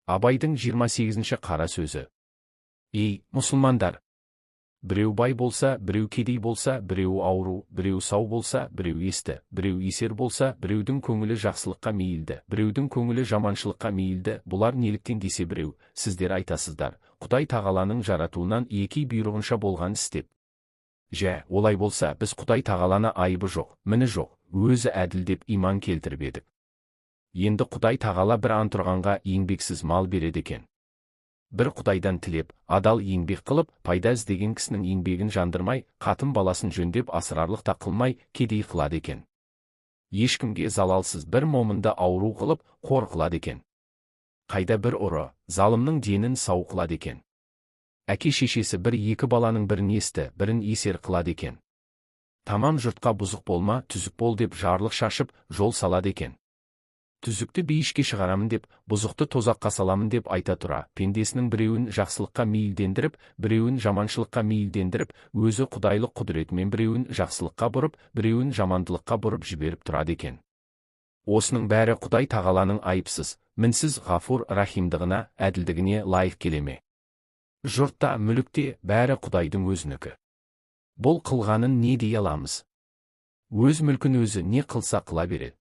Абайдың 28-ші қара сөзі. Ей, мұсылмандар! Біреу бай болса, біреу кедей болса, біреу ауру, біреу сау болса, біреу есті, біреу есер болса, біреудің көңілі жақсылыққа мейілді, біреудің көңілі жаманшылыққа мейілді, бұлар неліктен десе біреу, сіздер айтасыздар, Құдай тағаланың жаратуынан екі бұйрығынша болған істеп. Жә, олай болса, біз Құдай тағаланы айыбы жоқ, міні жоқ, өзі әділ деп иман келтіріп едік. Енді Құдай тағала бір антұрғанға еңбексіз мал береді екен. Бір Құдайдан тілеп, адал еңбек қылып, пайда іздеген кісінің еңбегін жандырмай, қатын баласын жөндеп асырарлық та қылмай, кедей қылады екен. Ешкімге залалсыз бір момынды ауру қылып, қор қылады екен. Қайда бір ұры, залымның денін сау қылады екен. Әке-шешесі бір-екі баланың бірін есті, бірін есер қылады екен. Тамам жұртқа бұзық болма, түзік бол деп жарлық шашып, жол салады екен. Түзікті бейішке шығарамын деп, бұзықты тозаққа саламын деп айта тұра, пендесінің біреуін жақсылыққа мейілдендіріп, біреуін жаманшылыққа мейілдендіріп, өзі құдайлық құдіретімен біреуін жақсылыққа бұрып, біреуін жамандылыққа бұрып жіберіп тұрады екен. Осының бәрі Құдай тағаланың айыпсыз, мінсіз ғафур рахимдығына, әділдігіне лайық келеме. Жұртта, мүлікте бәрі Құдайдың өзінікі. Бұл қылғанын не дей аламыз? Өз мүлкін өзі не қылса қыла береді.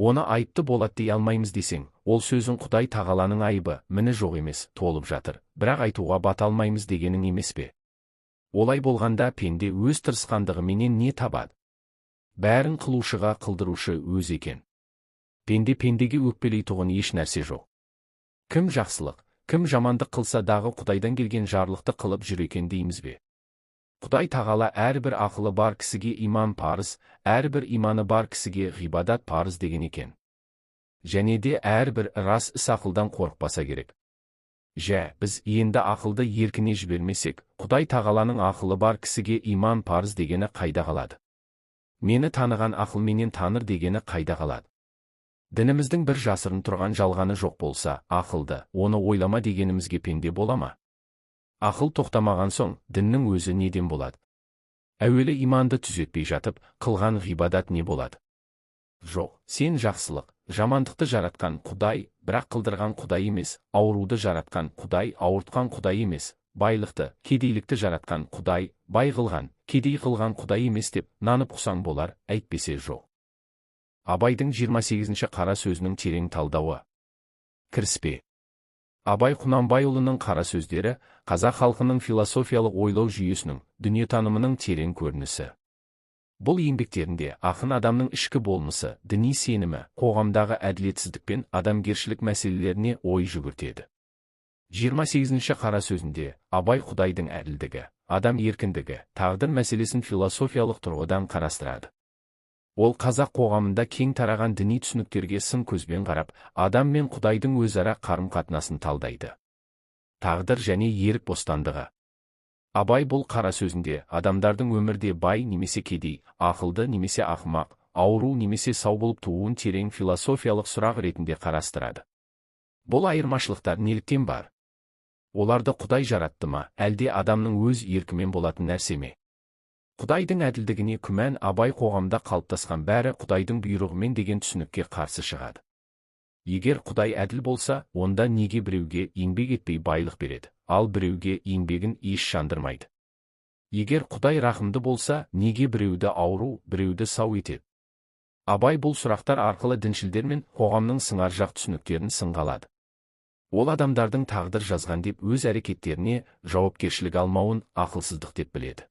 Оны айыпты болады дей алмаймыз десең, ол сөзің Құдай тағаланың айыбы, міні жоқ емес, толып жатыр, бірақ айтуға бата алмаймыз дегенің емес пе? Олай болғанда пенде өз тырысқандығыменен не табады? Бәрін қылушыға қылдырушы өз екен. Пендеге өкпелейтұғын еш нәрсе жоқ. Кім жақсылық, кім жамандық қылса дағы Құдайдан келген жарлықты қылып жүр екен дейміз бе? Құдай тағала әрбір ақылы бар кісіге иман парыз, әрбір иманы бар кісіге ғибадат парыз деген екен. Және де әрбір рас іс ақылдан қорықпаса керек. Жә, біз енді ақылды еркіне жібермесек, Құдай тағаланың ақылы бар кісіге иман парыз дегені қайда қалады? Мені таныған ақылменен таныр дегені қайда қалады? Дініміздің бір жасырын тұрған жалғаны жоқ болса, ақылды, оны ойлама дегенімізге пенде бола ма? Ақыл тоқтамаған соң, діннің өзі неден болады? Әуелі иманды түзетпей жатып, қылған ғибадат не болады? Жоқ, сен жақсылық, жамандықты жаратқан Құдай, бірақ қылдырған Құдай емес, ауруды жаратқан Құдай, ауыртқан Құдай емес, байлықты, кедейлікті жаратқан Құдай, бай қылған, кедей қылған Құдай емес деп, нанып құсаң болар, әйтпесе жоқ. Абайдың 28-ші қара сөзінің терең талдауы. Кіріспе. Абай Құнанбайұлының қара сөздері қазақ халқының философиялық ойлау жүйесінің, дүниетанымының терең көрінісі. Бұл еңбектерінде ақын адамның ішкі болмысы, діни сенімі, қоғамдағы әділетсіздік пен адамгершілік мәселелеріне ой жүгіртеді. 28-ші қара сөзінде Абай Құдайдың әділдігі, адам еркіндігі, тағдыр мәселесін философиялық тұрғыдан қарастырады. Ол қазақ қоғамында кең тараған діни түсініктерге сын көзбен қарап, адам мен Құдайдың өзара қарым-қатынасын талдайды. Тағдыр және ерік бостандығы. Абай бұл қара сөзінде адамдардың өмірде бай немесе кедей, ақылды немесе ақымақ, ауру немесе сау болып тууын терең философиялық сұрақ ретінде қарастырады. Бұл айырмашылықтар неліктен бар? Оларды Құдай жаратты ма, әлде адамның өз еркімен болатын нәрсе ме? Құдайдың әділдігіне күмән Абай қоғамда қалыптасқан бәрі Құдайдың бұйрығымен деген түсінікке қарсы шығады. Егер Құдай әділ болса, онда неге біреуге еңбек етпей байлық береді, ал біреуге еңбегін еш жандырмайды? Егер Құдай рақымды болса, неге біреуді ауру, біреуді сау етеді? Абай бұл сұрақтар арқылы діншілдер мен қоғамның сыңар жақ түсініктерін сынға алады. Ол адамдардың тағдыр жазған деп өз әрекеттеріне жауапкершілік алмауын ақылсыздық деп біледі.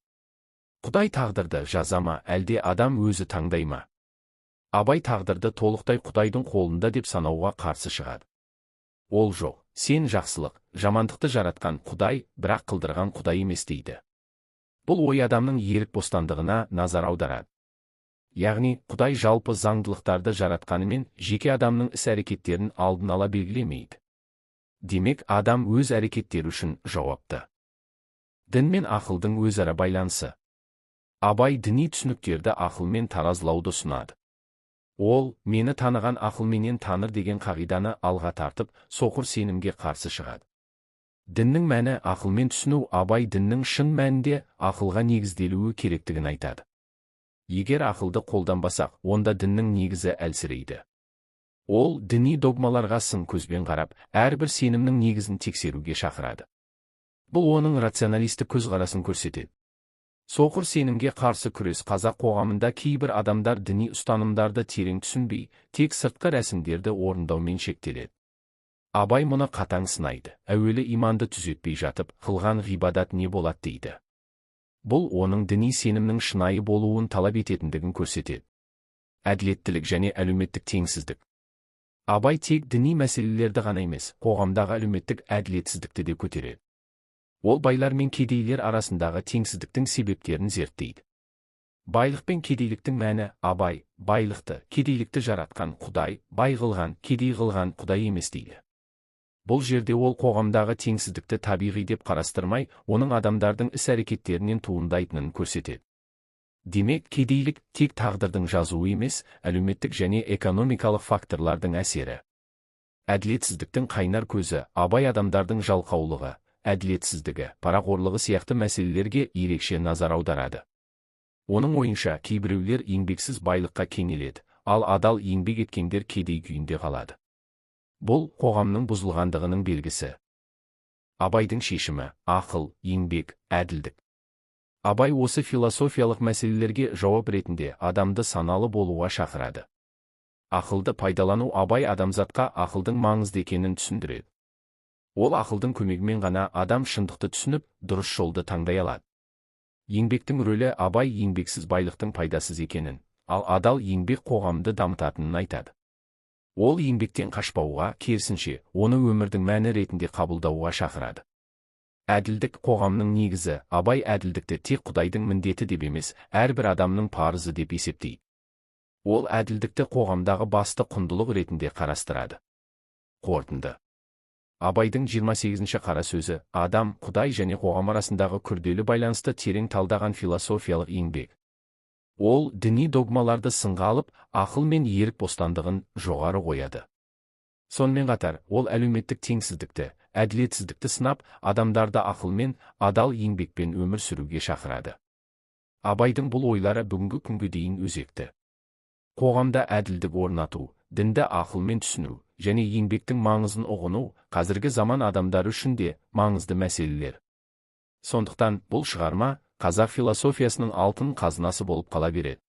Құдай тағдырды жаза ма, әлде адам өзі таңдай ма? Абай тағдырды толықтай Құдайдың қолында деп санауға қарсы шығады. Ол жоқ, сен жақсылық, жамандықты жаратқан Құдай, бірақ қылдырған Құдай емес дейді. Бұл ой адамның ерік бостандығына назар аударады. Яғни, Құдай жалпы заңдылықтарды жаратқанымен, жеке адамның іс-әрекеттерін алдын ала белгілемейді. Демек, адам өз әрекеттері үшін жауапты. Дін мен ақылдың өзара байланысы. Абай діни түсініктерді ақылмен таразылауды ұсынады. Ол, мені таныған ақылменен таныр деген қағиданы алға тартып, соқыр сенімге қарсы шығады. Діннің мәні ақылмен түсіну. Абай діннің шын мәнінде ақылға негізделуі керектігін айтады. Егер ақылды қолданбасақ, онда діннің негізі әлсірейді. Ол діни догмаларға сын көзбен қарап, әрбір сенімнің негізін тексеруге шақырады. Бұл оның рационалистік көзқарасын көрсетеді. Соқыр сенімге қарсы күрес. Қазақ қоғамында кейбір адамдар діни ұстанымдарды терең түсінбей, тек сыртқы рәсімдерді орындаумен шектеледі. Абай мұны қатаң сынайды. Әуелі иманды түзетпей жатып, қылған ғибадат не болады дейді. Бұл оның діни сенімнің шынайы болуын талап ететіндігін көрсетеді. Әділеттілік және әлеуметтік теңсіздік. Абай тек діни мәселелерді ғана емес, қоғамдағы әлеуметтік әділетсіздікті де көтереді. Ол байлар мен кедейлер арасындағы теңсіздіктің себептерін зерттейді. Байлық пен кедейліктің мәні. Абай байлықты, кедейлікті жаратқан Құдай, бай қылған, кедей қылған Құдай емес дейді. Бұл жерде ол қоғамдағы теңсіздікті табиғи деп қарастырмай, оның адамдардың іс-әрекеттерінен туындайтынын көрсетеді. Демек, кедейлік тек тағдырдың жазуы емес, әлеуметтік және экономикалық факторлардың әсері. Әділетсіздіктің қайнар көзі. Абай адамдардың жалқаулығы, әділетсіздігі, парақорлығы сияқты мәселелерге ерекше назар аударады. Оның ойынша, кейбіреулер еңбексіз байлыққа кенеледі, ал адал еңбек еткендер кедей күйінде қалады. Бұл қоғамның бұзылғандығының белгісі. Абайдың шешімі: ақыл, еңбек, әділдік. Абай осы философиялық мәселелерге жауап ретінде адамды саналы болуға шақырады. Ақылды пайдалану. Абай адамзатқа ақылдың маңызды екенін түсіндіреді. Ол ақылдың көмегімен ғана адам шындықты түсініп, дұрыс жолды таңдай алады. Еңбектің рөлі. Абай еңбексіз байлықтың пайдасыз екенін, ал адал еңбек қоғамды дамытатынын айтады. Ол еңбектен қашпауға, керісінше, оны өмірдің мәні ретінде қабылдауға шақырады. Әділдік қоғамның негізі. Абай әділдікті тек Құдайдың міндеті деп емес, әрбір адамның парызы деп есептейді. Ол әділдікті қоғамдағы басты құндылық ретінде қарастырады. Қорытынды. Абайдың 28-ші қара сөзі адам, Құдай және қоғам арасындағы күрделі байланысты терең талдаған философиялық еңбек. Ол діни догмаларды сынға алып, ақыл мен ерік бостандығын жоғары қояды. Сонымен қатар, ол әлеуметтік теңсіздікті, әділетсіздікті сынап, адамдарды ақылмен, адал еңбекпен өмір сүруге шақырады. Абайдың бұл ойлары бүгінгі күнге дейін өзекті. Қоғамда әділдік орнату, дінді ақылмен түсіну және еңбектің маңызын ұғыну қазіргі заман адамдары үшін де маңызды мәселелер. Сондықтан бұл шығарма қазақ философиясының алтын қазынасы болып қала береді.